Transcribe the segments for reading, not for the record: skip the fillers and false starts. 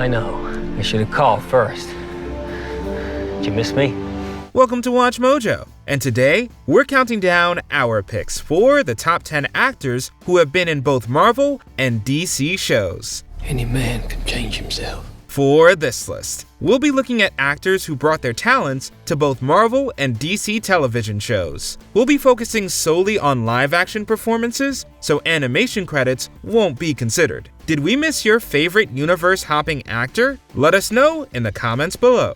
I know. I should have called first. Did you miss me? Welcome to Watch Mojo, and today we're counting down our picks for the top 10 actors who have been in both Marvel and DC shows. Any man can change himself. For this list, we'll be looking at actors who brought their talents to both Marvel and DC television shows. We'll be focusing solely on live-action performances, so animation credits won't be considered. Did we miss your favorite universe-hopping actor? Let us know in the comments below.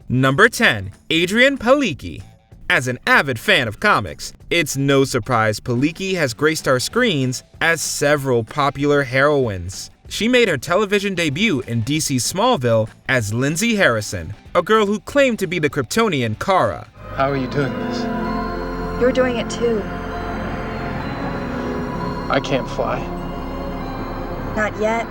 Number 10. Adrianne Palicki. As an avid fan of comics, it's no surprise Palicki has graced our screens as several popular heroines. She made her television debut in DC's Smallville as Lindsay Harrison, a girl who claimed to be the Kryptonian Kara. How are you doing this? You're doing it too. I can't fly. Not yet.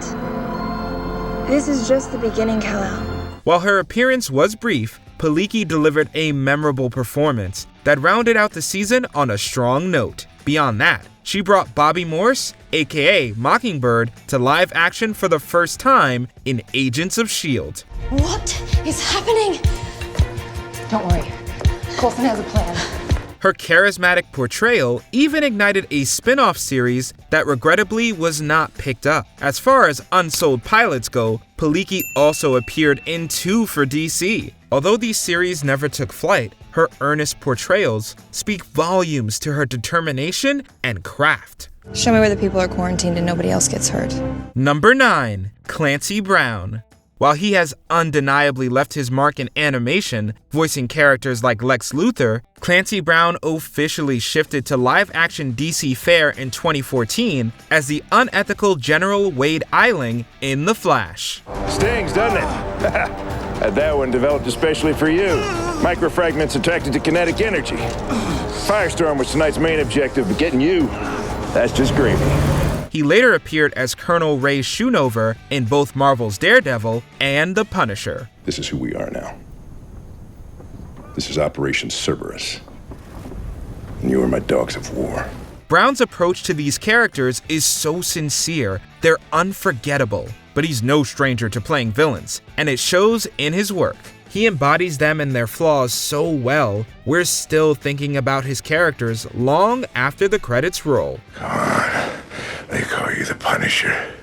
This is just the beginning, Kal-El. While her appearance was brief, Palicki delivered a memorable performance that rounded out the season on a strong note. Beyond that, she brought Bobby Morse, aka Mockingbird, to live action for the first time in Agents of S.H.I.E.L.D. What is happening? Don't worry. Coulson has a plan. Her charismatic portrayal even ignited a spin-off series that regrettably was not picked up. As far as unsold pilots go, Palicki also appeared in 2 for DC. Although these series never took flight, her earnest portrayals speak volumes to her determination and craft. Show me where the people are quarantined and nobody else gets hurt. Number 9. Clancy Brown. While he has undeniably left his mark in animation, voicing characters like Lex Luthor, Clancy Brown officially shifted to live-action DC fare in 2014 as the unethical General Wade Eiling in The Flash. Stings, doesn't it? Had that one developed especially for you. Microfragments attracted to kinetic energy. Firestorm was tonight's main objective, but getting you, that's just gravy. He later appeared as Colonel Ray Schoonover in both Marvel's Daredevil and The Punisher. This is who we are now. This is Operation Cerberus. And you are my dogs of war. Brown's approach to these characters is so sincere, they're unforgettable. But he's no stranger to playing villains, and it shows in his work. He embodies them and their flaws so well, we're still thinking about his characters long after the credits roll. Come on. They call you the Punisher.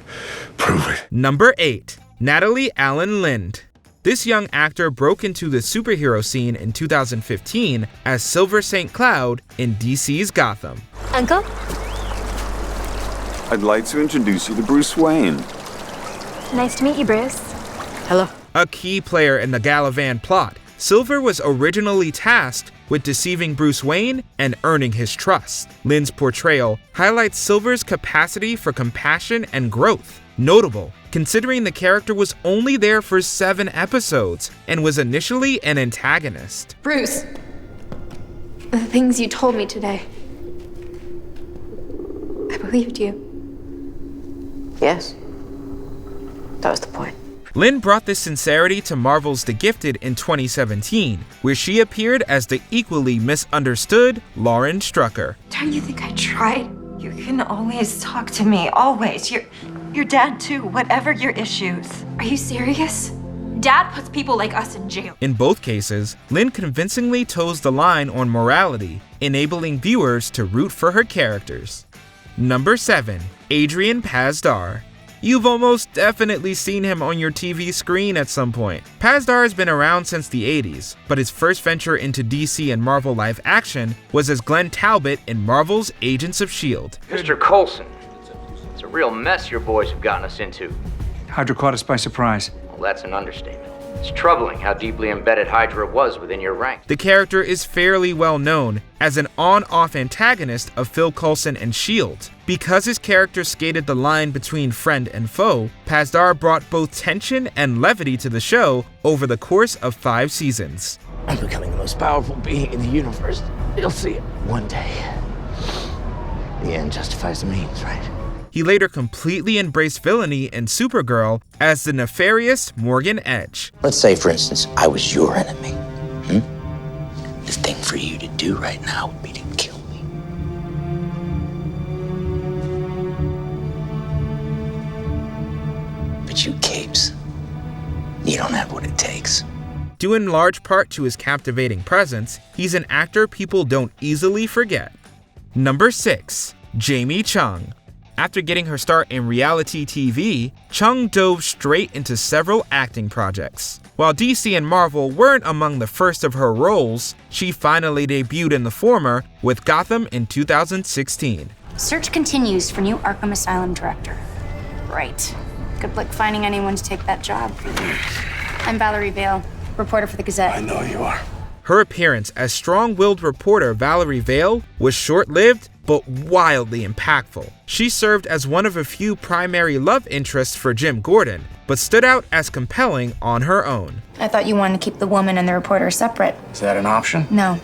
Prove it. Number 8. Natalie Alyn Lind. This young actor broke into the superhero scene in 2015 as Silver St. Cloud in DC's Gotham. Uncle? I'd like to introduce you to Bruce Wayne. Nice to meet you, Bruce. Hello. A key player in the Galavan plot, Silver was originally tasked with deceiving Bruce Wayne and earning his trust. Lind's portrayal highlights Silver's capacity for compassion and growth. Notable, considering the character was only there for 7 episodes and was initially an antagonist. Bruce, the things you told me today, I believed you. Yes. That was the point. Lind brought this sincerity to Marvel's The Gifted in 2017, where she appeared as the equally misunderstood Lauren Strucker. Don't you think I tried? You can always talk to me, always. Your dad too, whatever your issues. Are you serious? Dad puts people like us in jail. In both cases, Lind convincingly toes the line on morality, enabling viewers to root for her characters. Number 7. Adrian Pasdar. You've almost definitely seen him on your TV screen at some point. Pasdar has been around since the 80s, but his first venture into DC and Marvel live action was as Glenn Talbot in Marvel's Agents of S.H.I.E.L.D. Mr. Coulson, it's a real mess your boys have gotten us into. Hydra caught us by surprise. Well, that's an understatement. It's troubling how deeply embedded Hydra was within your ranks. The character is fairly well known as an on-off antagonist of Phil Coulson and S.H.I.E.L.D. Because his character skated the line between friend and foe, Pasdar brought both tension and levity to the show over the course of 5 seasons. I'm becoming the most powerful being in the universe. You'll see it one day. The end justifies the means, right? He later completely embraced villainy in Supergirl as the nefarious Morgan Edge. Let's say, for instance, I was your enemy. The thing for you to do right now would be to kill me. But get you capes. You don't have what it takes. Due in large part to his captivating presence, he's an actor people don't easily forget. Number 6. Jamie Chung. After getting her start in reality TV, Chung dove straight into several acting projects. While DC and Marvel weren't among the first of her roles, she finally debuted in the former with Gotham in 2016. Search continues for new Arkham Asylum director. Right. Good luck finding anyone to take that job. I'm Valerie Vale, reporter for the Gazette. I know you are. Her appearance as strong-willed reporter Valerie Vale was short-lived but wildly impactful. She served as one of a few primary love interests for Jim Gordon, but stood out as compelling on her own. I thought you wanted to keep the woman and the reporter separate. Is that an option? No.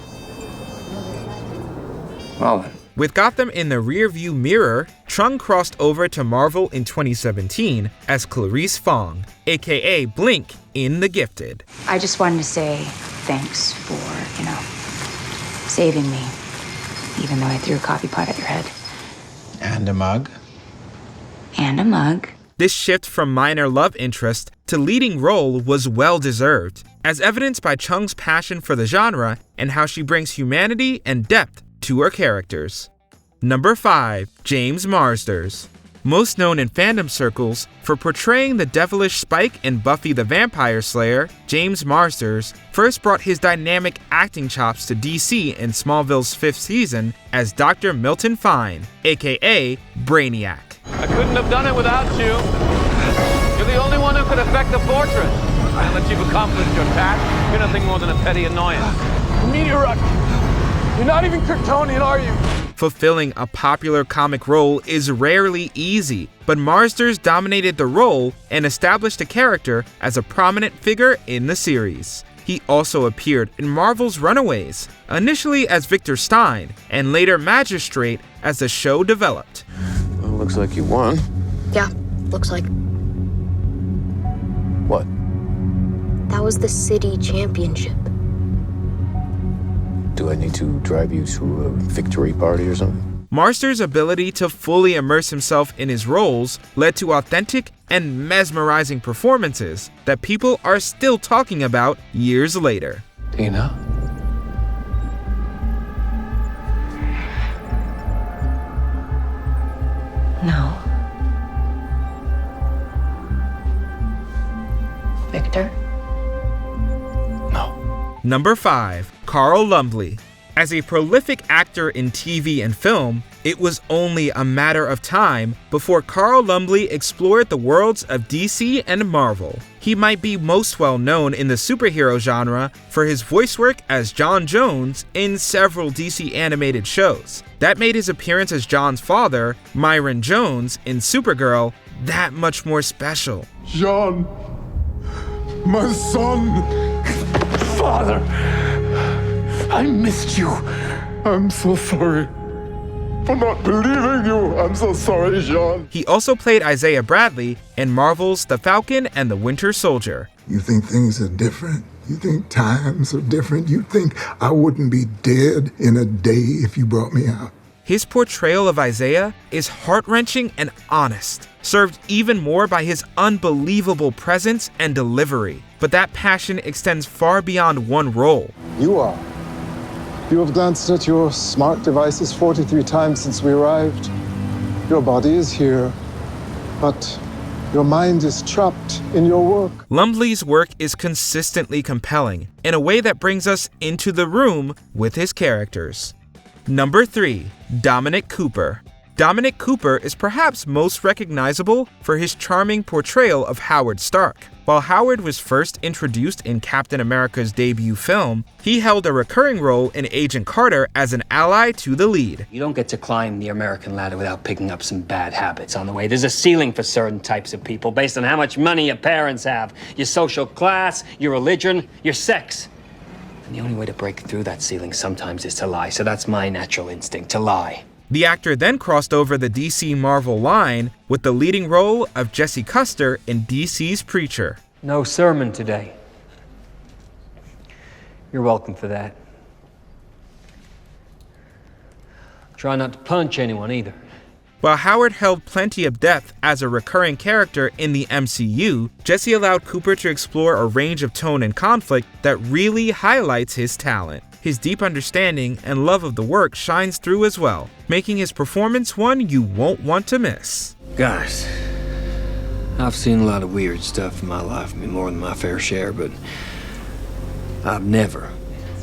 Well then. With Gotham in the rearview mirror, Chung crossed over to Marvel in 2017 as Clarice Fong, aka Blink in The Gifted. I just wanted to say thanks for, saving me. Even though I threw a coffee pot at your head. And a mug. And a mug. This shift from minor love interest to leading role was well-deserved, as evidenced by Chung's passion for the genre and how she brings humanity and depth to her characters. Number 5. James Marsters. Most known in fandom circles for portraying the devilish Spike in Buffy the Vampire Slayer, James Marsters first brought his dynamic acting chops to DC in Smallville's 5th season as Dr. Milton Fine, aka Brainiac. I couldn't have done it without you. You're the only one who could affect the fortress. Now that you've accomplished your task, you're nothing more than a petty annoyance. Meteorite! You're not even Kryptonian, are you? Fulfilling a popular comic role is rarely easy, but Marsters dominated the role and established the character as a prominent figure in the series. He also appeared in Marvel's Runaways, initially as Victor Stein, and later Magistrate as the show developed. Well, looks like you won. Yeah, looks like. What? That was the city championship. Do I need to drive you to a victory party or something? Marsters' ability to fully immerse himself in his roles led to authentic and mesmerizing performances that people are still talking about years later. Dina? No. Victor? No. Number 5. Carl Lumbly. As a prolific actor in TV and film, it was only a matter of time before Carl Lumbly explored the worlds of DC and Marvel. He might be most well known in the superhero genre for his voice work as John Jones in several DC animated shows. That made his appearance as John's father, Myron Jones, in Supergirl that much more special. John, my son. Father! I missed you. I'm so sorry for not believing you. I'm so sorry, John. He also played Isaiah Bradley in Marvel's The Falcon and the Winter Soldier. You think things are different? You think times are different? You think I wouldn't be dead in a day if you brought me out? His portrayal of Isaiah is heart-wrenching and honest, served even more by his unbelievable presence and delivery. But that passion extends far beyond one role. You are. You have glanced at your smart devices 43 times since we arrived. Your body is here, but your mind is trapped in your work. Lumbly's work is consistently compelling in a way that brings us into the room with his characters. Number 3. Dominic Cooper. Dominic Cooper is perhaps most recognizable for his charming portrayal of Howard Stark. While Howard was first introduced in Captain America's debut film, he held a recurring role in Agent Carter as an ally to the lead. You don't get to climb the American ladder without picking up some bad habits on the way. There's a ceiling for certain types of people based on how much money your parents have, your social class, your religion, your sex. And the only way to break through that ceiling sometimes is to lie, so that's my natural instinct, to lie. The actor then crossed over the DC Marvel line with the leading role of Jesse Custer in DC's Preacher. No sermon today. You're welcome for that. Try not to punch anyone either. While Howard held plenty of depth as a recurring character in the MCU, Jesse allowed Cooper to explore a range of tone and conflict that really highlights his talent. His deep understanding and love of the work shines through as well, making his performance one you won't want to miss. Guys, I've seen a lot of weird stuff in my life, more than my fair share, but I've never,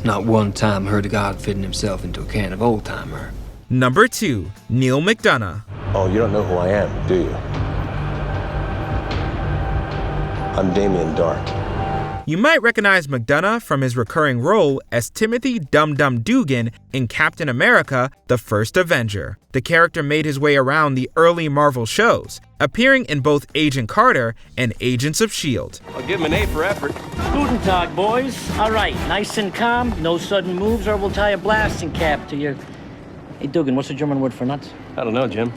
not one time, heard of God fitting himself into a can of old-timer. Number 2. Neil McDonough. Oh, you don't know who I am, do you? I'm Damien Dark. You might recognize McDonough from his recurring role as Timothy Dum Dum Dugan in Captain America: The First Avenger. The character made his way around the early Marvel shows, appearing in both Agent Carter and Agents of S.H.I.E.L.D. I'll give him an A for effort. Guten Tag, boys. All right, nice and calm, no sudden moves, or we'll tie a blasting cap to your... Hey, Dugan, what's the German word for nuts? I don't know, Jim.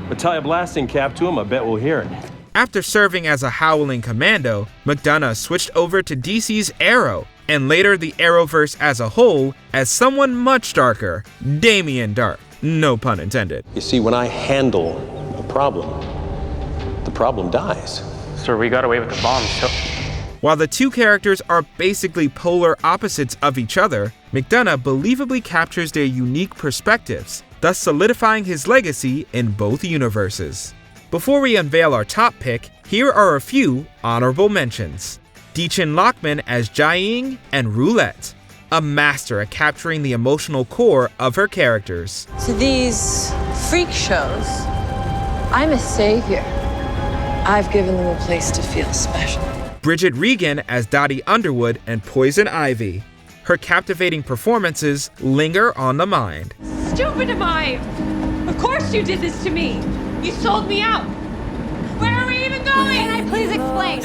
But tie a blasting cap to him, I bet we'll hear it. After serving as a Howling Commando, McDonough switched over to DC's Arrow, and later the Arrowverse as a whole, as someone much darker, Damien Dark. No pun intended. You see, when I handle a problem, the problem dies. Sir, we got away with the bomb, so... While the two characters are basically polar opposites of each other, McDonough believably captures their unique perspectives, thus solidifying his legacy in both universes. Before we unveil our top pick, here are a few honorable mentions. Deechin Lockman as Jai-Ying and Roulette, a master at capturing the emotional core of her characters. To these freak shows, I'm a savior. I've given them a place to feel special. Bridget Regan as Dottie Underwood and Poison Ivy. Her captivating performances linger on the mind. Stupid am I! Of course you did this to me! You sold me out! Where are we even going? Can I please explain?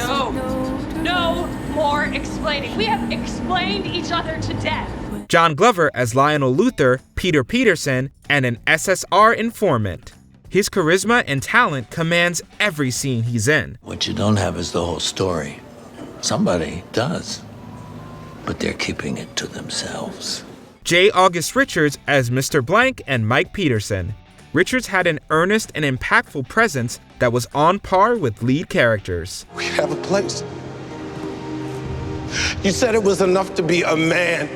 No more explaining. We have explained each other to death. John Glover as Lionel Luthor, Peter Peterson, and an SSR informant. His charisma and talent commands every scene he's in. What you don't have is the whole story. Somebody does, but they're keeping it to themselves. J. August Richards as Mr. Blank and Mike Peterson. Richards had an earnest and impactful presence that was on par with lead characters. We have a place. You said it was enough to be a man.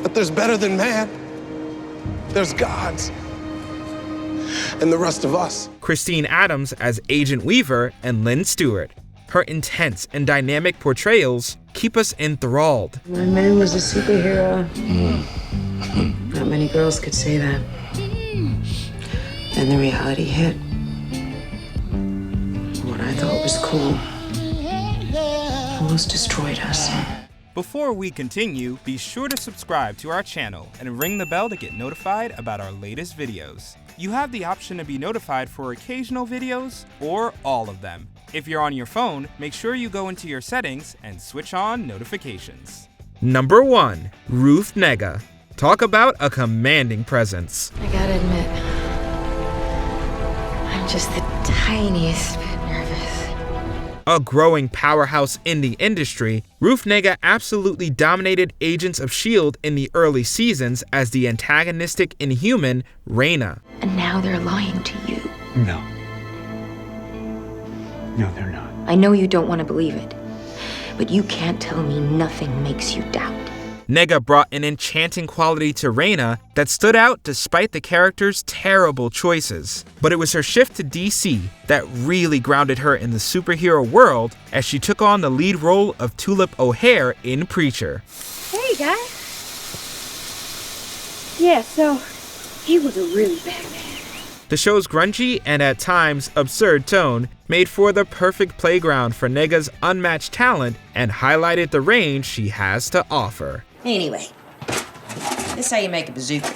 But there's better than man. There's gods. And the rest of us. Christine Adams as Agent Weaver and Lynn Stewart. Her intense and dynamic portrayals keep us enthralled. My man was a superhero. Not many girls could say that. Then the reality hit. What I thought was cool almost destroyed us. Before we continue, be sure to subscribe to our channel and ring the bell to get notified about our latest videos. You have the option to be notified for occasional videos or all of them. If you're on your phone, make sure you go into your settings and switch on notifications. Number 1. Ruth Negga. Talk about a commanding presence. I gotta admit, I'm just the tiniest bit nervous. A growing powerhouse in the industry, Ruth Negga absolutely dominated Agents of S.H.I.E.L.D. in the early seasons as the antagonistic Inhuman, Raina. And now they're lying to you. No. No, they're not. I know you don't want to believe it, but you can't tell me nothing makes you doubt. Negga brought an enchanting quality to Raina that stood out despite the character's terrible choices. But it was her shift to DC that really grounded her in the superhero world as she took on the lead role of Tulip O'Hare in Preacher. Hey, guys. Yeah, so he was a really bad man. The show's grungy and at times absurd tone made for the perfect playground for Negga's unmatched talent and highlighted the range she has to offer. Anyway, this is how you make a bazooka.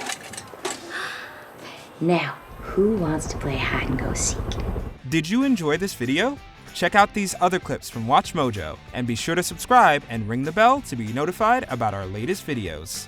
Now, who wants to play hide and go seek? Did you enjoy this video? Check out these other clips from WatchMojo and be sure to subscribe and ring the bell to be notified about our latest videos.